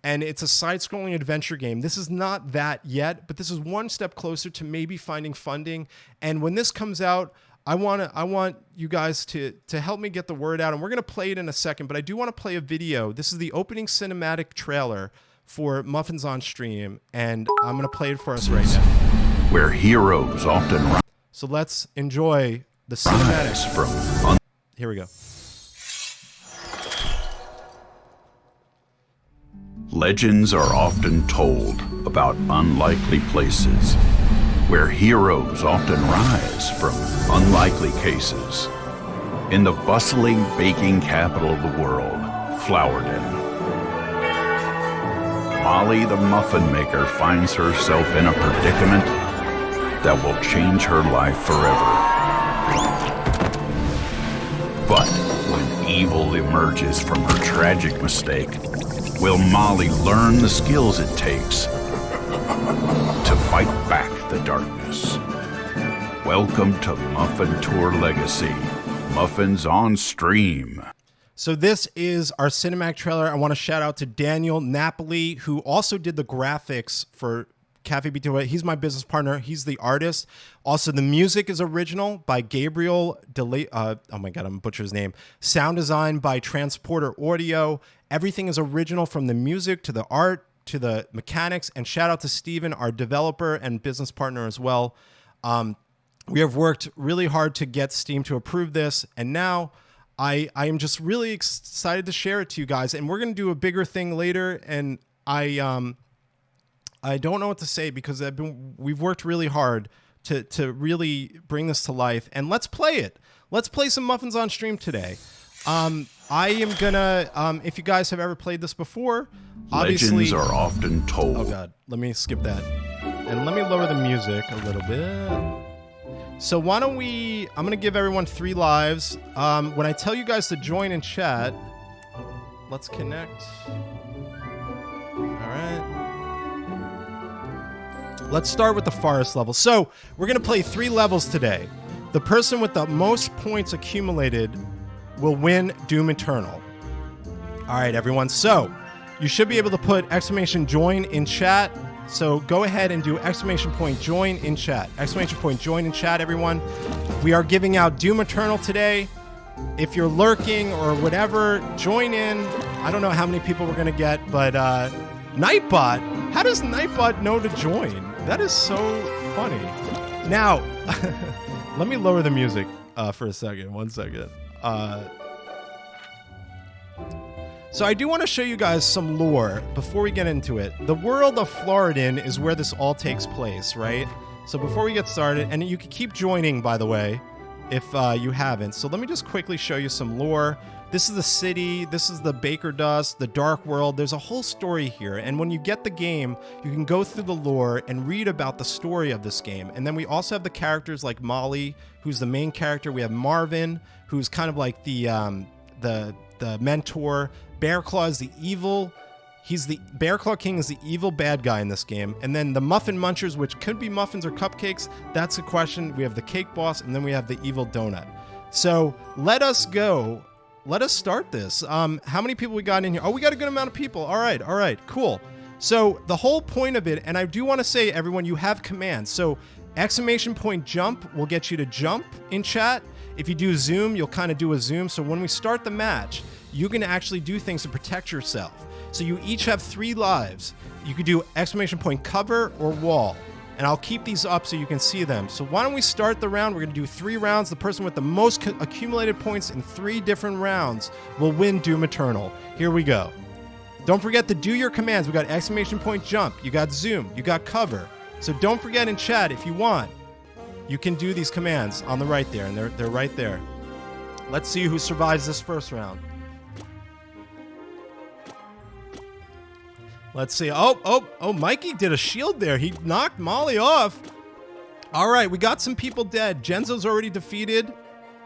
and it's a side-scrolling adventure game. This is not that yet, but this is one step closer to maybe finding funding. And when this comes out, I want you guys to help me get the word out. And we're going to play it in a second, but I do want to play a video. This is the opening cinematic trailer for Muffins on Stream, and I'm going to play it for us right now. Where heroes often rise. So let's enjoy the cinematics. Here we go. Legends are often told about unlikely places where heroes often rise from unlikely cases. In the bustling baking capital of the world, Flowerden, Molly the muffin maker finds herself in a predicament that will change her life forever. But when evil emerges from her tragic mistake, will Molly learn the skills it takes to fight back the darkness? Welcome to Muffin Tour Legacy, Muffins on Stream. So this is our cinematic trailer. I want to shout out to Daniel Napoli, who also did the graphics for Cafe BTW. He's my business partner. He's the artist. Also, the music is original by Gabriel oh my God, I'm butchering his name. Sound design by Transporter Audio. Everything is original, from the music to the art to the mechanics. And shout out to Steven, our developer and business partner as well. We have worked really hard to get Steam to approve this. And now I am just really excited to share it to you guys. And we're going to do a bigger thing later. And I don't know what to say because we've worked really hard to really bring this to life. And let's play it. Let's play some Muffins on Stream today. I am gonna, if you guys have ever played this before, obviously... Legends are often told. Oh God, let me skip that. And let me lower the music a little bit. So why don't I'm gonna give everyone 3 lives. When I tell you guys to join in chat, let's connect. All right. Let's start with the forest level. So we're gonna play 3 levels today. The person with the most points accumulated will win Doom Eternal. All right, everyone. So you should be able to put !join in chat. So go ahead and do exclamation point join in chat. Exclamation point join in chat, everyone. We are giving out Doom Eternal today. If you're lurking or whatever, join in. I don't know how many people we're going to get, but Nightbot, how does Nightbot know to join? That is so funny. Now, let me lower the music for a second. 1 second. So I do want to show you guys some lore before we get into it. The world of Floridin is where this all takes place, right? So before we get started, and you can keep joining, by the way, if you haven't. So let me just quickly show you some lore. This is the city. This is the Baker Dust, the Dark World. There's a whole story here. And when you get the game, you can go through the lore and read about the story of this game. And then we also have the characters like Molly, who's the main character. We have Marvin, who's kind of like the mentor. Bear Claw is the evil. Bear Claw King is the evil bad guy in this game. And then the Muffin Munchers, which could be muffins or cupcakes, that's a question. We have the Cake Boss, and then we have the evil donut. So let us go. Let us start this. How many people we got in here? Oh, we got a good amount of people. All right, cool. So the whole point of it, and I do want to say, everyone, you have commands. So exclamation point jump will get you to jump in chat. If you do zoom, you'll kind of do a zoom. So when we start the match, you can actually do things to protect yourself. So you each have 3 lives. You could do exclamation point cover or wall. And I'll keep these up so you can see them. So why don't we start the round? We're going to do 3 rounds. The person with the most accumulated points in 3 different rounds will win Doom Eternal. Here we go. Don't forget to do your commands. We got exclamation point jump. You got zoom. You got cover. So don't forget in chat, if you want, you can do these commands on the right there. And they're right there. Let's see who survives this first round. Let's see. Oh, Mikey did a shield there. He knocked Molly off. All right, we got some people dead. Genzo's already defeated.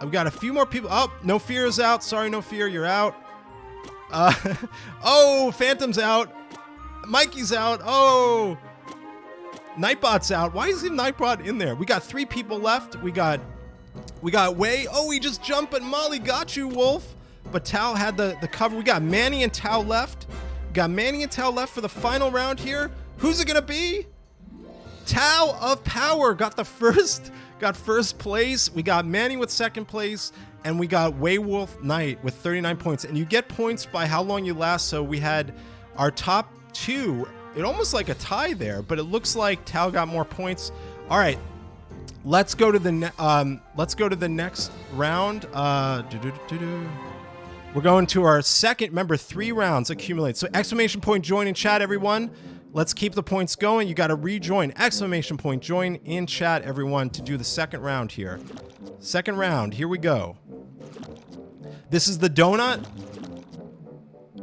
We got a few more people. Oh, No Fear is out. Sorry, No Fear, you're out. Oh, Phantom's out. Mikey's out. Oh, Nightbot's out. Why is Nightbot in there? We got 3 people left. We got Way. Oh, he just jumped, but Molly got you, Wolf. But Tao had the cover. We got Manny and Tao left. Got Manny and Tao left for the final round here. Who's it gonna be? Tao of Power got first place. We got Manny with 2nd place, and we got Waywolf Knight with 39 points. And you get points by how long you last. So we had our top 2. It almost like a tie there, but it looks like Tao got more points. All right, let's go to the next round. We're going to our second. Remember, 3 rounds accumulate. So exclamation point join in chat, everyone. Let's keep the points going. You got to rejoin. Exclamation point join in chat, everyone, to do the second round here. Second round. Here we go. This is the donut.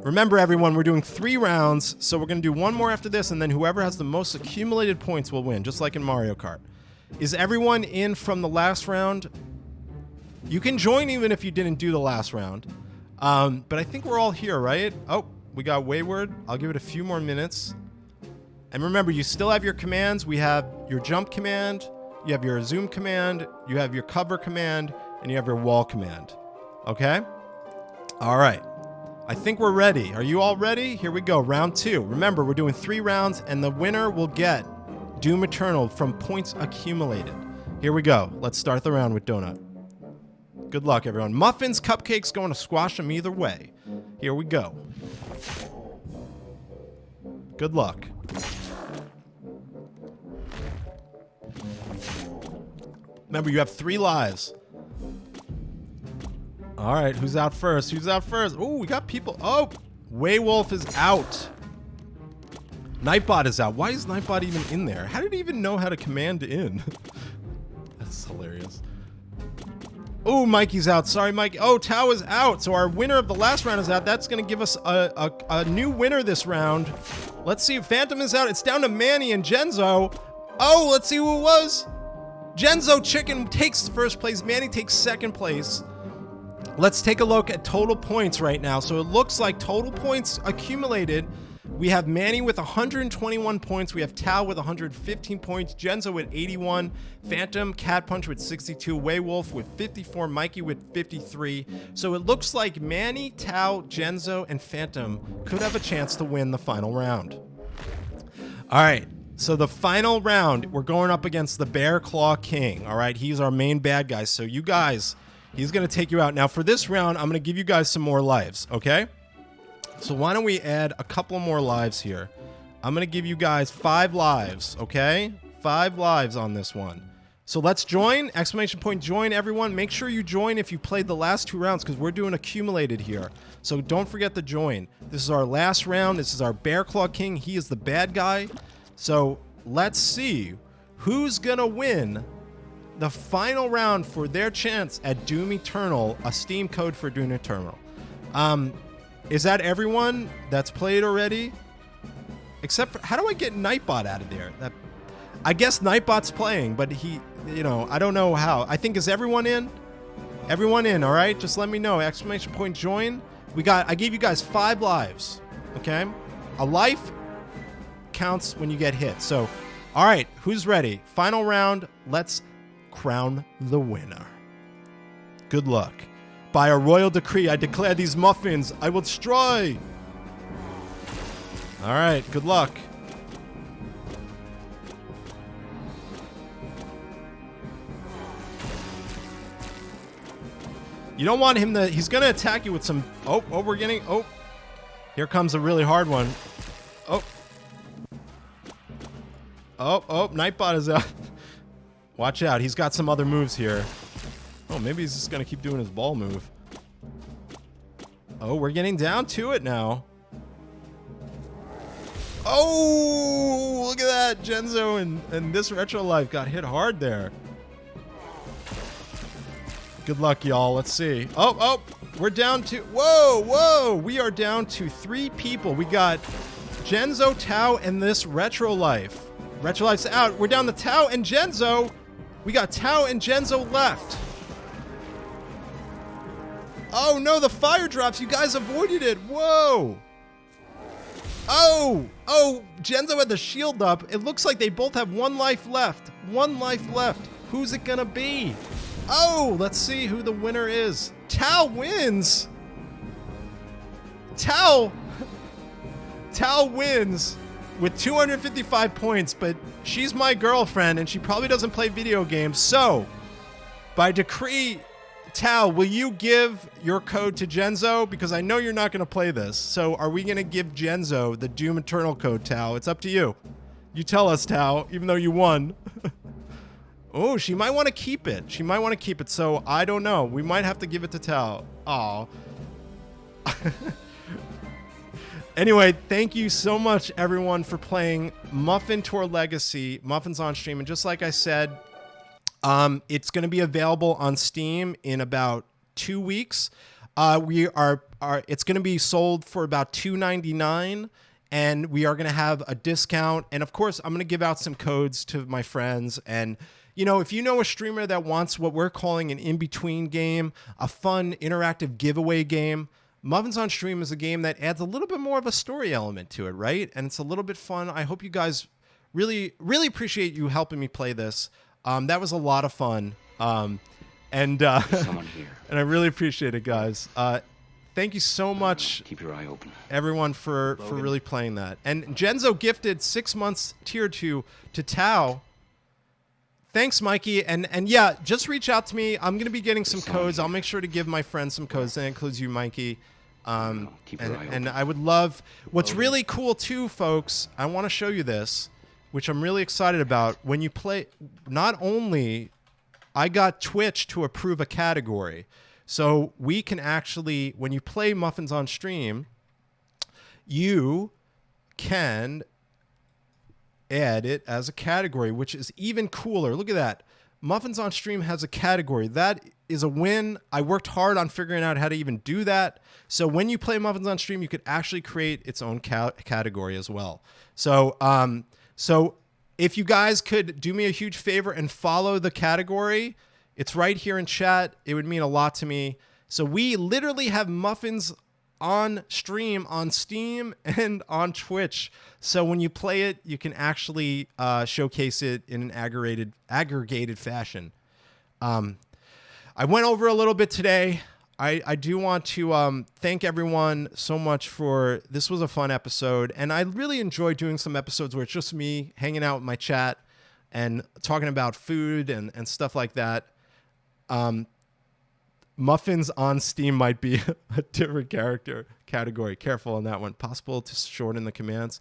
Remember, everyone, we're doing 3 rounds. So we're going to do 1 more after this, and then whoever has the most accumulated points will win, just like in Mario Kart. Is everyone in from the last round? You can join even if you didn't do the last round. But I think we're all here, right? Oh, we got Wayward. I'll give it a few more minutes. And remember, you still have your commands. We have your jump command, you have your zoom command, you have your cover command, and you have your wall command. Okay? All right. I think we're ready. Are you all ready? Here we go. Round 2. Remember, we're doing 3 rounds, and the winner will get Doom Eternal from points accumulated. Here we go. Let's start the round with Donut. Good luck, everyone. Muffins, cupcakes, going to squash them either way. Here we go. Good luck. Remember, you have 3 lives. All right, who's out first? Who's out first? Oh, we got people. Oh, Waywolf is out. Nightbot is out. Why is Nightbot even in there? How did he even know how to command in? That's hilarious. Oh, Mikey's out. Sorry, Mike. Oh, Tao is out. So our winner of the last round is out. That's going to give us a new winner this round. Let's see. Phantom is out. It's down to Manny and Genzo. Oh, let's see who it was. Genzo Chicken takes first place. Manny takes 2nd place. Let's take a look at total points right now. So it looks like total points accumulated. We have Manny with 121 points. We have Tao with 115 points. Genzo with 81. Phantom, Cat Punch with 62. Waywolf with 54. Mikey with 53. So it looks like Manny, Tao, Genzo, and Phantom could have a chance to win the final round. All right. So the final round, we're going up against the Bear Claw King. All right, he's our main bad guy. So you guys, he's going to take you out. Now for this round, I'm going to give you guys some more lives, okay? So why don't we add a couple more lives here? I'm going to give you guys 5 lives, okay? 5 lives on this one. So let's join, exclamation point join everyone. Make sure you join if you played the last 2 rounds because we're doing accumulated here. So don't forget to join. This is our last round. This is our Bear Claw King. He is the bad guy. So let's see who's going to win the final round for their chance at Doom Eternal, a Steam code for Doom Eternal. Is that everyone that's played already? Except for, how do I get Nightbot out of there? I guess Nightbot's playing, but he, you know, I don't know how. I think, is everyone in? Everyone in, all right? Just let me know. Exclamation point join. I gave you guys 5 lives, okay? A life counts when you get hit. So, all right, who's ready? Final round. Let's crown the winner. Good luck. By a royal decree, I declare these muffins I will destroy. All right, good luck. You don't want him to... He's going to attack you with some... Oh, we're getting... Oh, here comes a really hard one. Oh. Oh, Nightbot is out. Watch out. He's got some other moves here. Oh, maybe he's just going to keep doing his ball move. Oh, we're getting down to it now. Oh, look at that. Genzo and this Retro Life got hit hard there. Good luck, y'all. Let's see. Oh, we're down to... Whoa. We are down to 3 people. We got Genzo, Tao, and this Retro Life. Retro Life's out. We're down to Tao and Genzo. We got Tao and Genzo left. Oh, no, the fire drops. You guys avoided it. Whoa. Oh, Genzo had the shield up. It looks like they both have 1 life left. 1 life left. Who's it gonna be? Oh, let's see who the winner is. Tao wins. Tao wins with 255 points, but she's my girlfriend and she probably doesn't play video games. So, by decree, Tao, will you give your code to Genzo? Because I know you're not going to play this. So are we going to give Genzo the Doom Eternal code, Tao? It's up to you. You tell us, Tao, even though you won. Oh, she might want to keep it. So I don't know. We might have to give it to Tao. Aw. Anyway, thank you so much, everyone, for playing Muffin Tour Legacy, Muffins on Stream. And just like I said, it's going to be available on Steam in about 2 weeks. It's going to be sold for about $2.99, and we are going to have a discount. And of course, I'm going to give out some codes to my friends. And you know, if you know a streamer that wants what we're calling an in-between game, a fun interactive giveaway game, Muffins on Stream is a game that adds a little bit more of a story element to it, right? And it's a little bit fun. I hope you guys really appreciate you helping me play this. That was a lot of fun. Someone here. And I really appreciate it, guys. Thank you so much. Keep your eye open, everyone, for really playing that. And Genzo gifted 6 months tier 2 to Tao. Thanks, Mikey. And yeah, just reach out to me. I'm going to be getting some codes. I'll make sure to give my friends some codes. That includes you, Mikey. And I would love... What's really cool, too, folks, I want to show you this, which I'm really excited about. When you play... Not only... I got Twitch to approve a category. So we can actually... When you play Muffins on Stream, you can... add it as a category, which is even cooler. Look at that. Muffins on Stream has a category. That is a win. I worked hard on figuring out how to even do that. So when you play Muffins on Stream, you could actually create its own category as well. So if you guys could do me a huge favor and follow the category, it's right here in chat. It would mean a lot to me. So we literally have Muffins on stream on Steam and on Twitch. So when you play it, you can actually showcase it in an aggregated fashion. I went over a little bit today. I do want to thank everyone so much for this. Was a fun episode, and I really enjoy doing some episodes where it's just me hanging out with my chat and talking about food and stuff like that. Muffins on Steam might be a different category. Careful on that one. Possible to shorten the commands.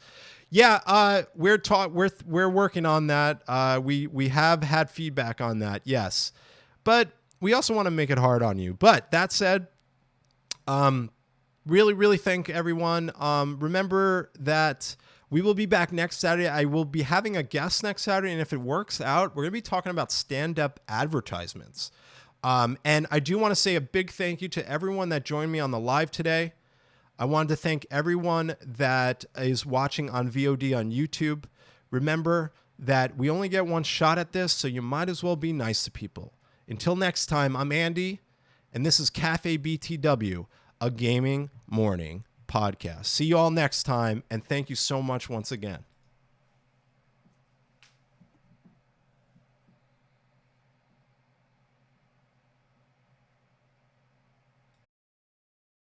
Yeah, we're working on that. We have had feedback on that, yes, but we also want to make it hard on you. But that said, really thank everyone. Remember that we will be back next Saturday. I will be having a guest next Saturday, and if it works out, we're going to be talking about stand-up advertisements. And I do want to say a big thank you to everyone that joined me on the live today. I wanted to thank everyone that is watching on VOD on YouTube. Remember that we only get one shot at this, so you might as well be nice to people. Until next time, I'm Andy, and this is Cafe BTW, a gaming morning podcast. See you all next time, and thank you so much once again.